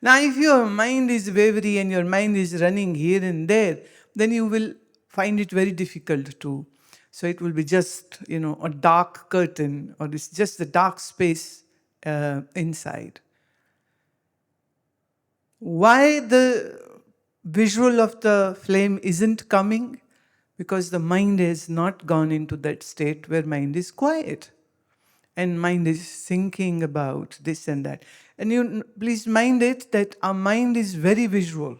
Now, if your mind is wavery and your mind is running here and there, then you will find it very difficult to. So it will be just, a dark curtain, or it's just the dark space inside. Why the visual of the flame isn't coming? Because the mind has not gone into that state where mind is quiet and mind is thinking about this and that. And you please mind it that our mind is very visual.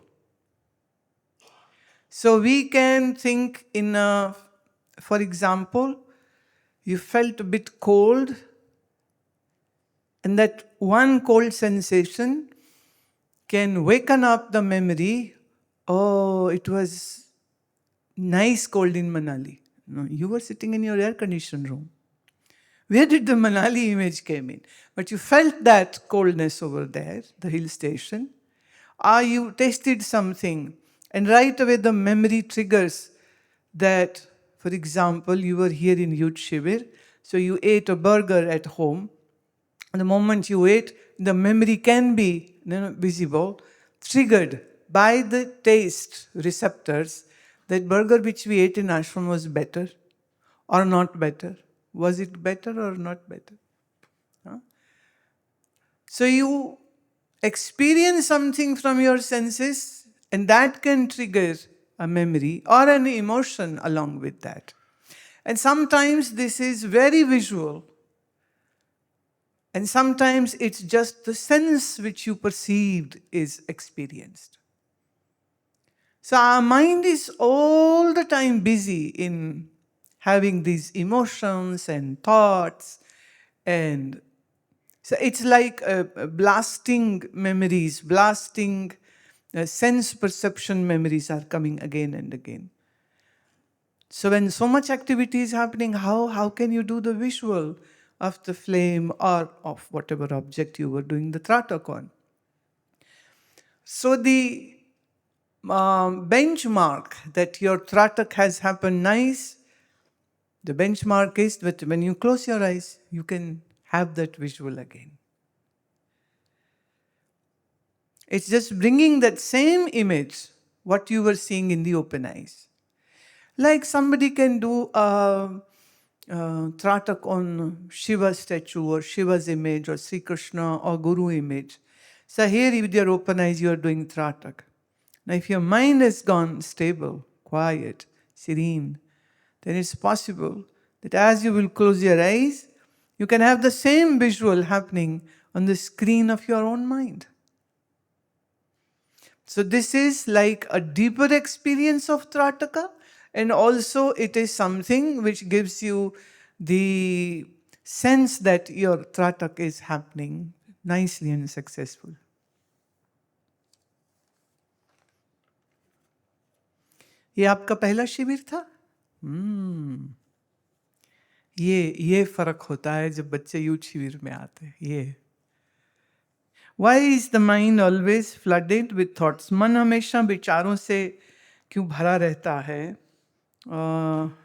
So we can think for example, you felt a bit cold, and that one cold sensation can waken up the memory. Oh, it was nice cold in Manali. No, you were sitting in your air-conditioned room. Where did the Manali image came in? But you felt that coldness over there, the hill station. Or you tasted something, and right away the memory triggers that, for example, you were here in Youth Shivir, so you ate a burger at home. And the moment you ate, the memory can be visible, triggered by the taste receptors, that burger which we ate in ashram was better or not better. Was it better or not better? Huh? So you experience something from your senses, and that can trigger a memory or an emotion along with that. And sometimes this is very visual, and sometimes it's just the sense which you perceived is experienced. So our mind is all the time busy in having these emotions and thoughts, and so it's like blasting memories, blasting sense perception memories are coming again and again. So when so much activity is happening, how can you do the visual of the flame or of whatever object you were doing the tratak on? So the benchmark that your tratak has happened nice, the benchmark is that when you close your eyes, you can have that visual again. It's just bringing that same image, what you were seeing in the open eyes. Like somebody can do a tratak on Shiva's statue or Shiva's image or Sri Krishna or Guru image. So here with your open eyes you are doing tratak. Now if your mind has gone stable, quiet, serene, then it's possible that as you will close your eyes, you can have the same visual happening on the screen of your own mind. So this is like a deeper experience of Trataka, and also it is something which gives you the sense that your Tratak is happening nicely and successful. ये आपका पहला शिविर था? ये फर्क होता है जब बच्चे यूथ शिविर में आते हैं. ये Why is the mind always flooded with thoughts? मन हमेशा विचारों से क्यों भरा रहता है? और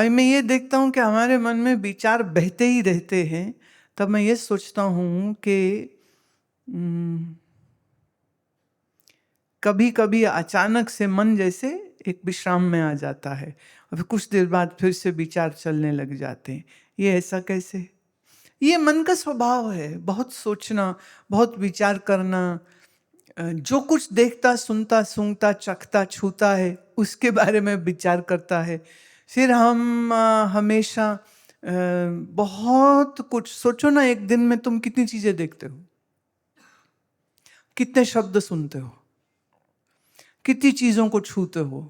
मैं ये देखता हूँ कि हमारे मन में विचार बहते ही रहते हैं, तब मैं ये सोचता हूँ कि कभी कभी अचानक से मन जैसे एक विश्राम में आ जाता है और फिर कुछ देर बाद फिर से विचार चलने लग जाते हैं. ये ऐसा कैसे? ये मन का स्वभाव है, बहुत सोचना, बहुत विचार करना. जो कुछ देखता, सुनता, सूंघता, चखता, छूता है, उसके बारे में विचार करता है. फिर हम हमेशा बहुत कुछ सोचो ना, एक दिन में तुम कितनी चीजें देखते हो, कितने शब्द सुनते हो, कितनी चीजों को छूते हो,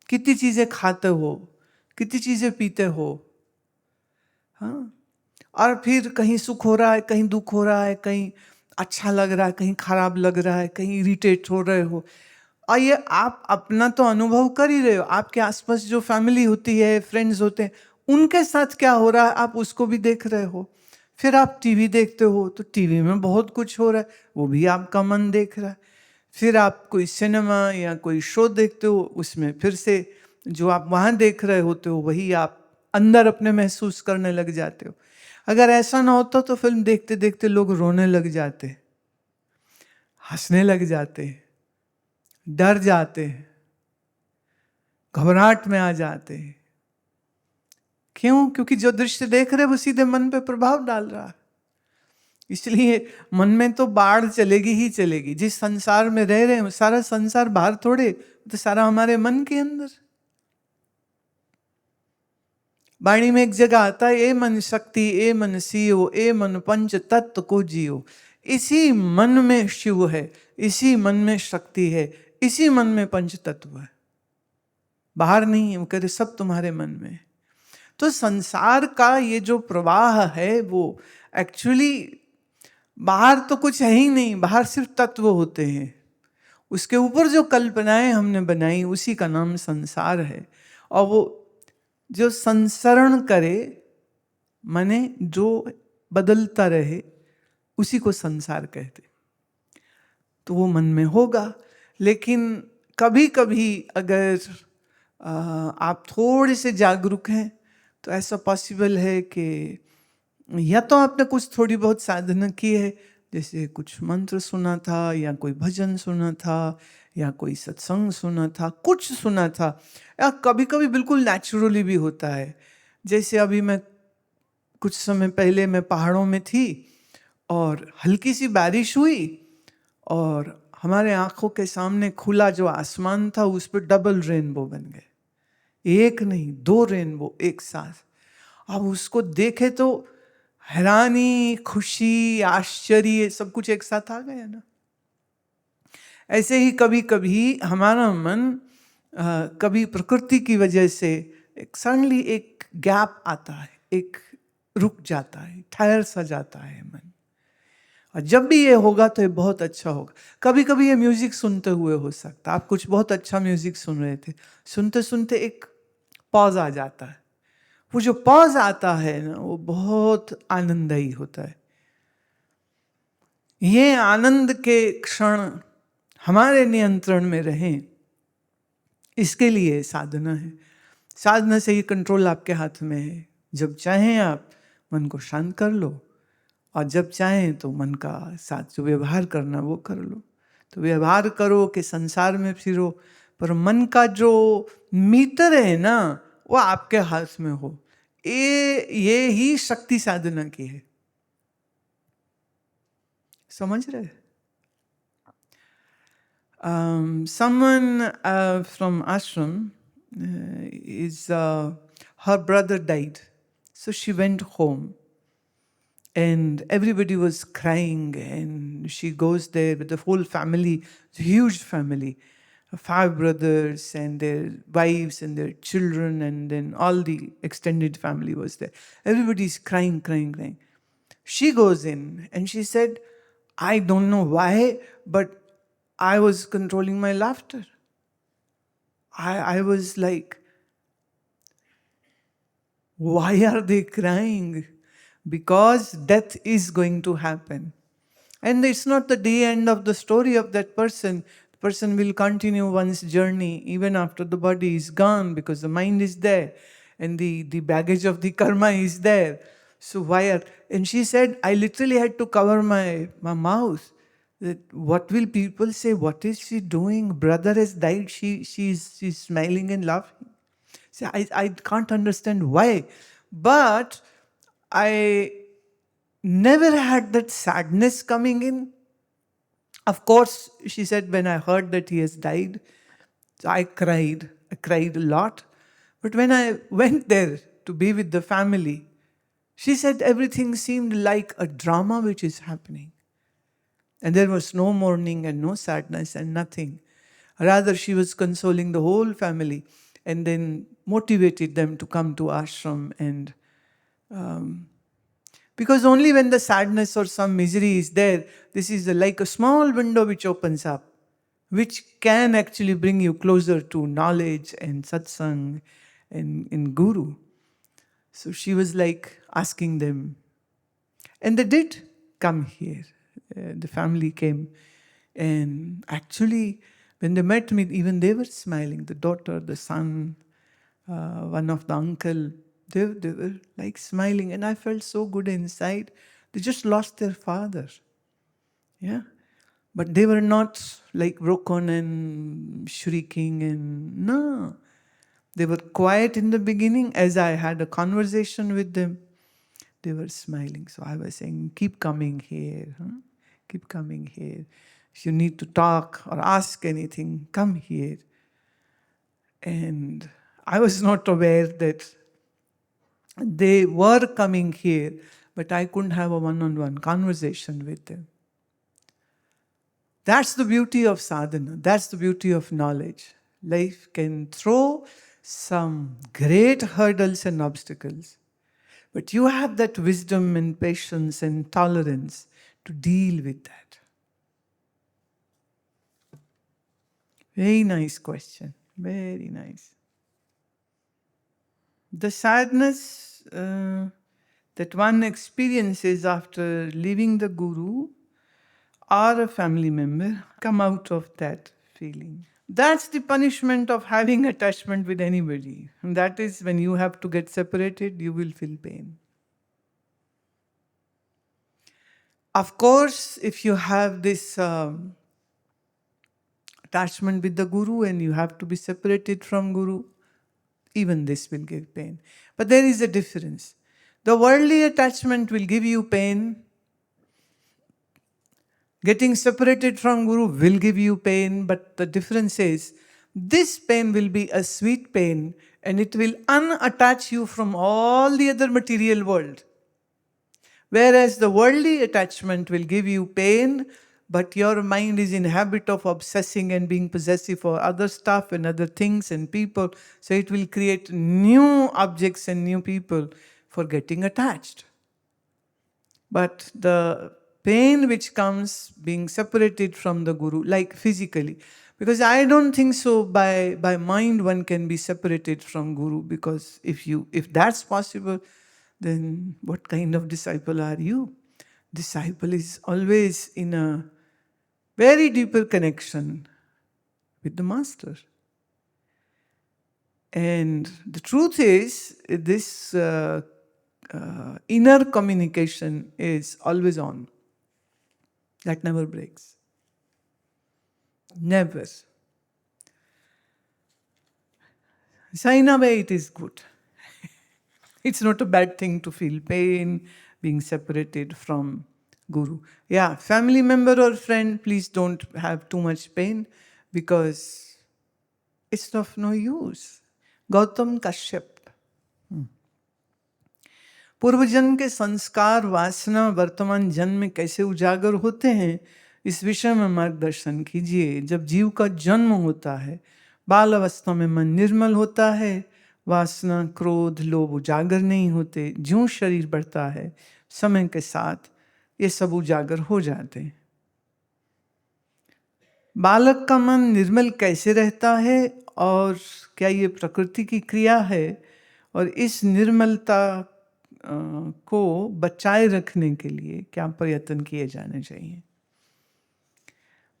कितनी चीजें खाते हो, कितनी चीजें पीते हो. हाँ, और फिर कहीं सुख हो रहा है, कहीं दुख हो रहा है, कहीं अच्छा लग रहा है, कहीं खराब लग रहा है, कहीं इरिटेट हो रहे हो. और ये आप अपना तो अनुभव कर ही रहे हो, आपके आसपास जो फैमिली होती है, फ्रेंड्स होते हैं, उनके साथ क्या हो रहा है आप उसको भी देख रहे हो. फिर आप टीवी देखते हो तो टीवी में बहुत कुछ हो रहा है, वो भी आपका मन देख रहा है. फिर आप कोई सिनेमा या कोई शो देखते हो, उसमें फिर से जो आप वहाँ देख रहे होते हो वही आप अंदर अपने महसूस करने लग जाते हो। अगर ऐसा ना होता तो फिल्म देखते देखते लोग रोने लग जाते, हंसने लग जाते, डर जाते, घबराहट में आ जाते। क्यों? क्योंकि जो दृश्य देख रहे वो सीधे मन पे प्रभाव डाल रहा है। इसलिए मन में तो बाढ़ चलेगी ही चलेगी। जिस संसार में रह रहे हैं सारा संसार बाहर थोड़े, तो सारा हमारे मन के अंदर। वाणी में एक जगह आता है, ए मन शक्ति ए मन सियो, ए मन पंच तत्व को जियो। इसी मन में शिव है, इसी मन में शक्ति है, इसी मन में पंच तत्व है, बाहर नहीं है। वो कहते सब तुम्हारे मन में। तो संसार का ये जो प्रवाह है वो एक्चुअली बाहर तो कुछ है ही नहीं, बाहर सिर्फ तत्व होते हैं। उसके ऊपर जो कल्पनाएं हमने बनाई उसी का नाम संसार है। और वो जो संसरण करे, माने जो बदलता रहे, उसी को संसार कहते। तो वो मन में होगा। लेकिन कभी कभी अगर आप थोड़े से जागरूक हैं तो ऐसा पॉसिबल है कि या तो आपने कुछ थोड़ी बहुत साधना की है, जैसे कुछ मंत्र सुना था या कोई भजन सुना था या कोई सत्संग सुना था, कुछ सुना था, या कभी कभी बिल्कुल नेचुरली भी होता है। जैसे अभी मैं कुछ समय पहले मैं पहाड़ों में थी और हल्की सी बारिश हुई और हमारे आंखों के सामने खुला जो आसमान था उस पर डबल रेनबो बन गए, एक नहीं 2 रेनबो एक साथ। अब उसको देखे तो हैरानी, खुशी, आश्चर्य सब कुछ एक साथ आ गया ना। ऐसे ही कभी कभी हमारा मन कभी प्रकृति की वजह से सडनली एक गैप आता है, एक रुक जाता है, ठहर सा जाता है मन। और जब भी ये होगा तो ये बहुत अच्छा होगा। कभी कभी ये म्यूजिक सुनते हुए हो सकता, आप कुछ बहुत अच्छा म्यूजिक सुन रहे थे, सुनते सुनते एक पॉज आ जाता है। वो जो पॉज आता है ना वो बहुत आनंददायी होता है। ये आनंद के क्षण हमारे नियंत्रण में रहें, इसके लिए साधना है। साधना से ये कंट्रोल आपके हाथ में है। जब चाहें आप मन को शांत कर लो और जब चाहें तो मन का साथ जो व्यवहार करना वो कर लो। तो व्यवहार करो कि संसार में फिरो, पर मन का जो मीटर है ना वो आपके हाथ में हो। ये ही शक्ति साधना की है। समझ रहे? Someone from ashram her brother died, so she went home and everybody was crying, and she goes there with the whole family, huge family, 5 brothers and their wives and their children, and then all the extended family was there. Everybody's crying, crying, crying. She goes in and she said, I don't know why, but I was controlling my laughter. I was like, why are they crying? Because death is going to happen. And it's not the end of the story of that person. The person will continue one's journey even after the body is gone, because the mind is there and the baggage of the karma is there. So why are... And she said, I literally had to cover my mouth. That what will people say? What is she doing? Brother has died. She's smiling and laughing. See, I can't understand why. But I never had that sadness coming in. Of course, she said, when I heard that he has died, so I cried. I cried a lot. But when I went there to be with the family, she said everything seemed like a drama which is happening. And there was no mourning and no sadness and nothing. Rather, she was consoling the whole family and then motivated them to come to ashram. And because only when the sadness or some misery is there, this is like a small window which opens up, which can actually bring you closer to knowledge and satsang and guru. So she was like asking them. And they did come here. The family came. And actually, when they met me, even they were smiling. The daughter, the son, one of the uncle. They were like smiling, and I felt so good inside. They just lost their father. Yeah. But they were not like broken and shrieking, and no. They were quiet in the beginning. As I had a conversation with them, they were smiling. So I was saying, keep coming here. Huh? Keep coming here. If you need to talk or ask anything, come here. And I was not aware that they were coming here, but I couldn't have a one-on-one conversation with them. That's the beauty of sadhana. That's the beauty of knowledge. Life can throw some great hurdles and obstacles, but you have that wisdom and patience and tolerance to deal with that. Very nice question. Very nice. The sadness that one experiences after leaving the guru or a family member, come out of that feeling. That's the punishment of having attachment with anybody. And that is when you have to get separated, you will feel pain. Of course, if you have this attachment with the guru and you have to be separated from guru, even this will give pain. But there is a difference. The worldly attachment will give you pain. Getting separated from guru will give you pain, but the difference is this pain will be a sweet pain and it will unattach you from all the other material world. Whereas the worldly attachment will give you pain, but your mind is in habit of obsessing and being possessive for other stuff and other things and people. So it will create new objects and new people for getting attached. But the pain which comes being separated from the guru, like physically, because I don't think so by mind one can be separated from guru, because if that's possible, then what kind of disciple are you? Disciple is always in a very deeper connection with the master. And the truth is, this inner communication is always on. That never breaks. Never. So in a way, it is good. It's not a bad thing to feel pain, being separated from guru. Yeah, family member or friend, please don't have too much pain, because it's of no use. Gautam Kashyap. पूर्व जन्म के संस्कार, वासना वर्तमान जन्म में कैसे उजागर होते हैं, इस विषय में मार्गदर्शन कीजिए। जब जीव का जन्म होता है, बाल अवस्था में मन निर्मल होता है, वासना क्रोध लोभ उजागर नहीं होते। ज्यों शरीर बढ़ता है, समय के साथ ये सब उजागर हो जाते हैं। बालक का मन निर्मल कैसे रहता है, और क्या ये प्रकृति की क्रिया है, और इस निर्मलता को बचाए रखने के लिए क्या प्रयत्न किए जाने चाहिए।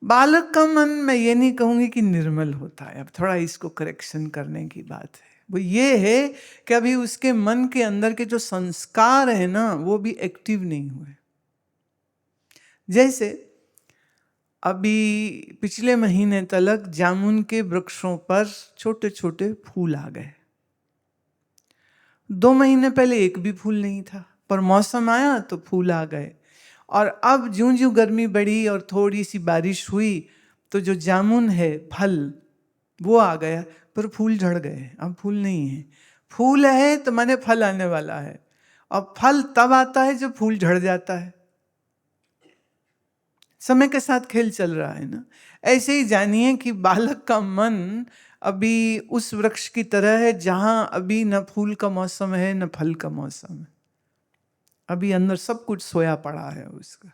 बालक का मन, मैं ये नहीं कहूँगी कि निर्मल होता है, अब थोड़ा इसको करेक्शन करने की बात है। वो ये है कि अभी उसके मन के अंदर के जो संस्कार है ना, वो भी एक्टिव नहीं हुए। जैसे अभी पिछले महीने तक जामुन के वृक्षों पर छोटे छोटे फूल आ गए। 2 महीने पहले एक भी फूल नहीं था, पर मौसम आया तो फूल आ गए। और अब ज्यों ज्यों गर्मी बढ़ी और थोड़ी सी बारिश हुई, तो जो जामुन है फल वो आ गया, पर फूल झड़ गए, अब फूल नहीं है। फूल है तो माने फल आने वाला है, और फल तब आता है जब फूल झड़ जाता है। समय के साथ खेल चल रहा है ना। ऐसे ही जानिए कि बालक का मन अभी उस वृक्ष की तरह है जहां अभी न फूल का मौसम है न फल का मौसम है। अभी अंदर सब कुछ सोया पड़ा है उसका।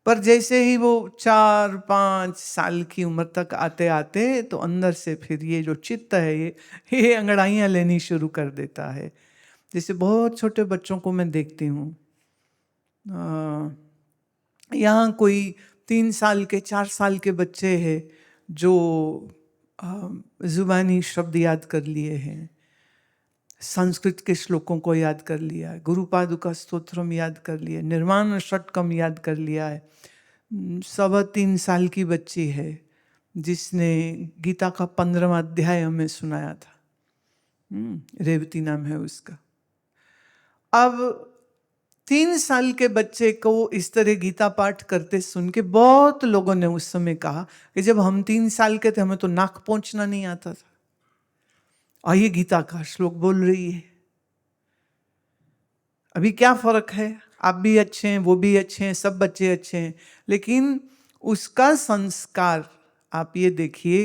पर जैसे ही वो 4-5 साल की उम्र तक आते आते, तो अंदर से फिर ये जो चित्त है ये अंगड़ाइयाँ लेनी शुरू कर देता है। जैसे बहुत छोटे बच्चों को मैं देखती हूँ, यहाँ कोई 3 साल के 4 साल के बच्चे हैं जो ज़ुबानी शब्द याद कर लिए हैं, संस्कृत के श्लोकों को याद कर लिया है, गुरु पादुका स्तोत्रम याद कर लिया, निर्वाण षटकम याद कर लिया है। 3.25 साल की बच्ची है जिसने गीता का 15वां अध्याय हमें सुनाया था। रेवती नाम है उसका। अब 3 साल के बच्चे को इस तरह गीता पाठ करते सुन के बहुत लोगों ने उस समय कहा कि जब हम 3 साल के थे हमें तो नाक पोंछना नहीं आता था, और ये गीता का श्लोक बोल रही है। अभी क्या फर्क है, आप भी अच्छे हैं, वो भी अच्छे हैं, सब बच्चे अच्छे हैं, लेकिन उसका संस्कार आप ये देखिए।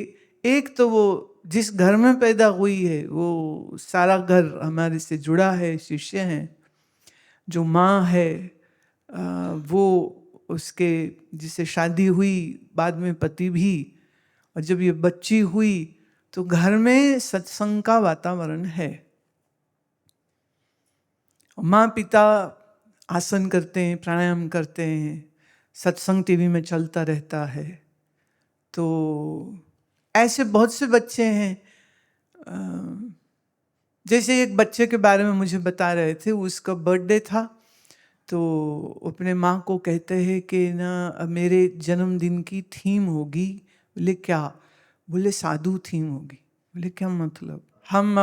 एक तो वो जिस घर में पैदा हुई है वो सारा घर हमारे से जुड़ा है, शिष्य हैं। जो माँ है वो उसके जिसे शादी हुई, बाद में पति भी, और जब ये बच्ची हुई तो घर में सत्संग का वातावरण है। माँ पिता आसन करते हैं, प्राणायाम करते हैं, सत्संग टीवी में चलता रहता है। तो ऐसे बहुत से बच्चे हैं। जैसे एक बच्चे के बारे में मुझे बता रहे थे, उसका बर्थडे था, तो अपने माँ को कहते हैं कि ना मेरे जन्मदिन की थीम होगी। बोले क्या? बोले साधु थीम होगी। बोले क्या मतलब? हम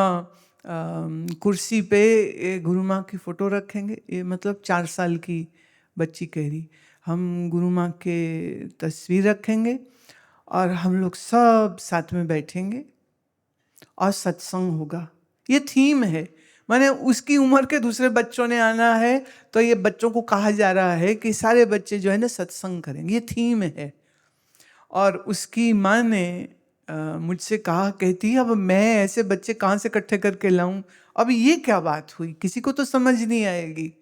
कुर्सी पे गुरु माँ की फ़ोटो रखेंगे। ये मतलब 4 साल की बच्ची कह रही, हम गुरु माँ के तस्वीर रखेंगे और हम लोग सब साथ में बैठेंगे और सत्संग होगा। ये थीम है। माने उसकी उम्र के दूसरे बच्चों ने आना है तो ये बच्चों को कहा जा रहा है कि सारे बच्चे जो है ना सत्संग करेंगे, ये थीम है। और उसकी माँ ने मुझसे कहा, कहती अब मैं ऐसे बच्चे कहाँ से इकट्ठे करके लाऊं? अब ये क्या बात हुई? किसी को तो समझ नहीं आएगी।